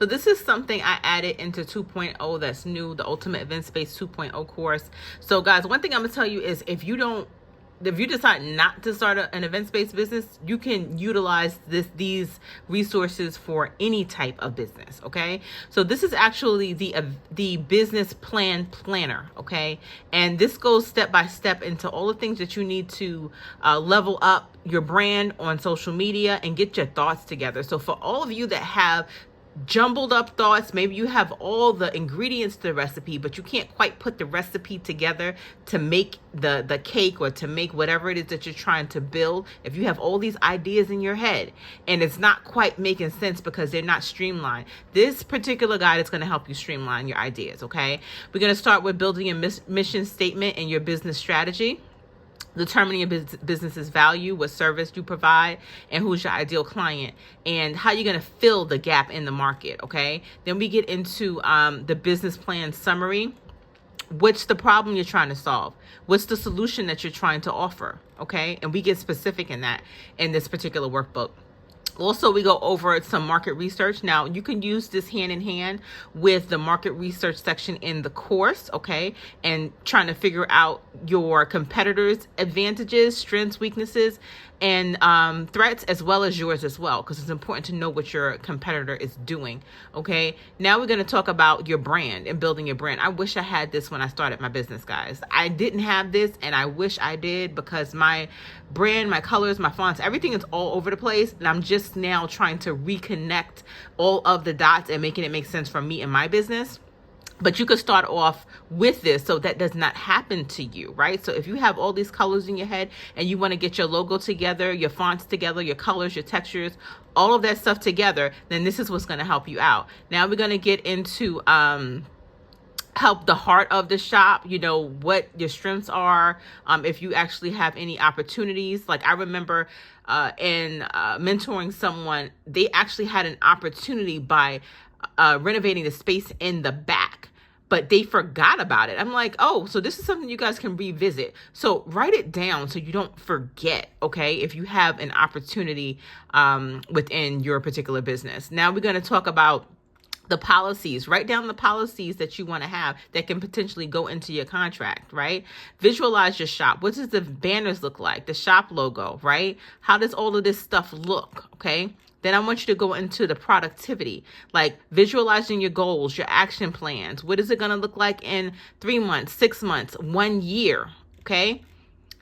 So this is something I added into 2.0 that's new, the Ultimate Event Space 2.0 course. So guys, one thing I'm gonna tell you is if you decide not to start an event-based business, you can utilize these resources for any type of business. Okay, so this is actually the business planner. Okay, and this goes step by step into all the things that you need to level up your brand on social media and get your thoughts together. So for all of you that have jumbled up thoughts, maybe you have all the ingredients to the recipe, but you can't quite put the recipe together to make the cake or to make whatever it is that you're trying to build. If you have all these ideas in your head and it's not quite making sense because they're not streamlined, this particular guide is going to help you streamline your ideas. Okay, we're going to start with building a mission statement and your business strategy, determining your business's value, what service you provide, and who's your ideal client, and how you're going to fill the gap in the market. Okay, then we get into the business plan summary. What's the problem you're trying to solve? What's the solution that you're trying to offer? Okay, and we get specific in that in this particular workbook. Also, we go over some market research. Now, you can use this hand in hand with the market research section in the course, okay? And trying to figure out your competitors' advantages, strengths, weaknesses, and threats, as well as yours as well, because it's important to know what your competitor is doing, okay? Now we're going to talk about your brand and building your brand. I wish I had this when I started my business, guys. I didn't have this, and I wish I did, because my brand, my colors, my fonts, everything is all over the place, and I'm just now trying to reconnect all of the dots and making it make sense for me and my business. But you could start off with this so that does not happen to you, right? So if you have all these colors in your head and you want to get your logo together, your fonts together, your colors, your textures, all of that stuff together, then this is what's going to help you out. Now we're going to get into help the heart of the shop, what your strengths are, if you actually have any opportunities. Like I remember in mentoring someone, they actually had an opportunity by renovating the space in the back, but they forgot about it. I'm like, oh, so this is something you guys can revisit. So write it down so you don't forget, okay, if you have an opportunity within your particular business. Now we're going to talk about the policies. Write down the policies that you want to have that can potentially go into your contract, right? Visualize your shop. What does the banners look like? The shop logo, right? How does all of this stuff look, okay? Then I want you to go into the productivity, like visualizing your goals, your action plans. What is it going to look like in 3 months, 6 months, 1 year? Okay.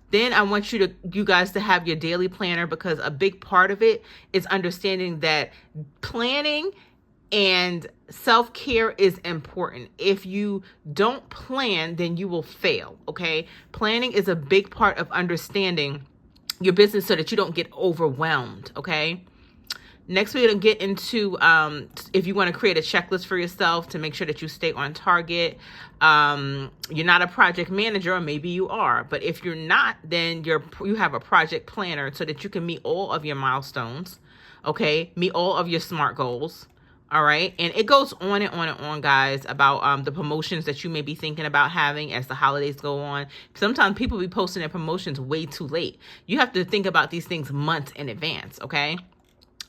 Then I want you guys to have your daily planner, because a big part of it is understanding that planning and self-care is important. If you don't plan, then you will fail. Okay. Planning is a big part of understanding your business so that you don't get overwhelmed. Okay. Next, we're going to get into if you want to create a checklist for yourself to make sure that you stay on target. You're not a project manager, or maybe you are. But if you're not, then you have a project planner so that you can meet all of your milestones, okay? Meet all of your SMART goals, all right? And it goes on and on and on, guys, about the promotions that you may be thinking about having as the holidays go on. Sometimes people be posting their promotions way too late. You have to think about these things months in advance, okay?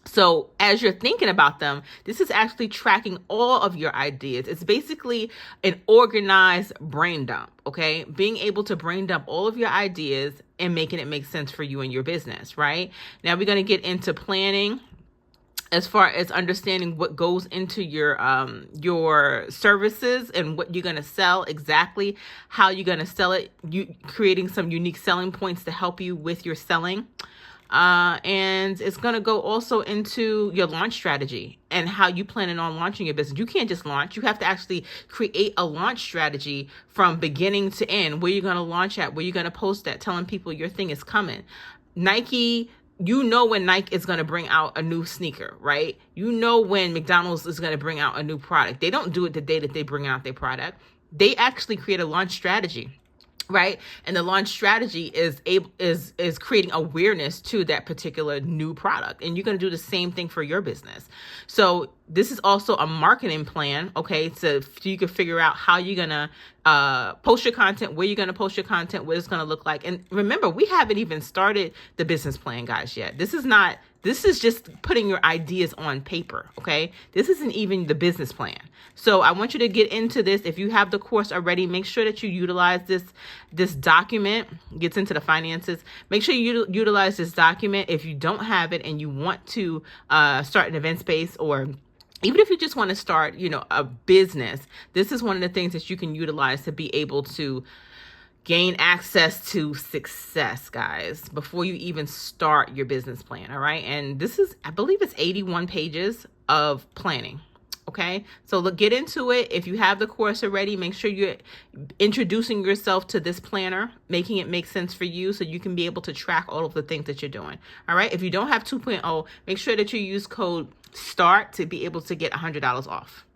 So as you're thinking about them, this is actually tracking all of your ideas. It's basically an organized brain dump, okay? Being able to brain dump all of your ideas and making it make sense for you and your business, right? Now we're going to get into planning as far as understanding what goes into your services and what you're going to sell, exactly how you're going to sell it, you creating some unique selling points to help you with your selling. And it's going to go also into your launch strategy and how you planning on launching your business. You can't just launch. You have to actually create a launch strategy from beginning to end, where you're going to launch at, where you're going to post at, telling people your thing is coming. Nike, when Nike is going to bring out a new sneaker, right? When McDonald's is going to bring out a new product. They don't do it the day that they bring out their product. They actually create a launch strategy. Right. And the launch strategy is creating awareness to that particular new product. And you're going to do the same thing for your business. So this is also a marketing plan. Okay. So you can figure out how you're going to post your content, where you're going to post your content, what it's going to look like. And remember, we haven't even started the business plan, guys, yet. This is not This is just putting your ideas on paper, okay? This isn't even the business plan. So I want you to get into this. If you have the course already, make sure that you utilize this document. Gets into the finances. Make sure you utilize this document. If you don't have it and you want to start an event space, or even if you just want to start, a business, this is one of the things that you can utilize to be able to gain access to success, guys, before you even start your business plan. All right. And this is, I believe it's 81 pages of planning. Okay. So get into it. If you have the course already, make sure you're introducing yourself to this planner, making it make sense for you so you can be able to track all of the things that you're doing. All right. If you don't have 2.0, make sure that you use code START to be able to get $100 off.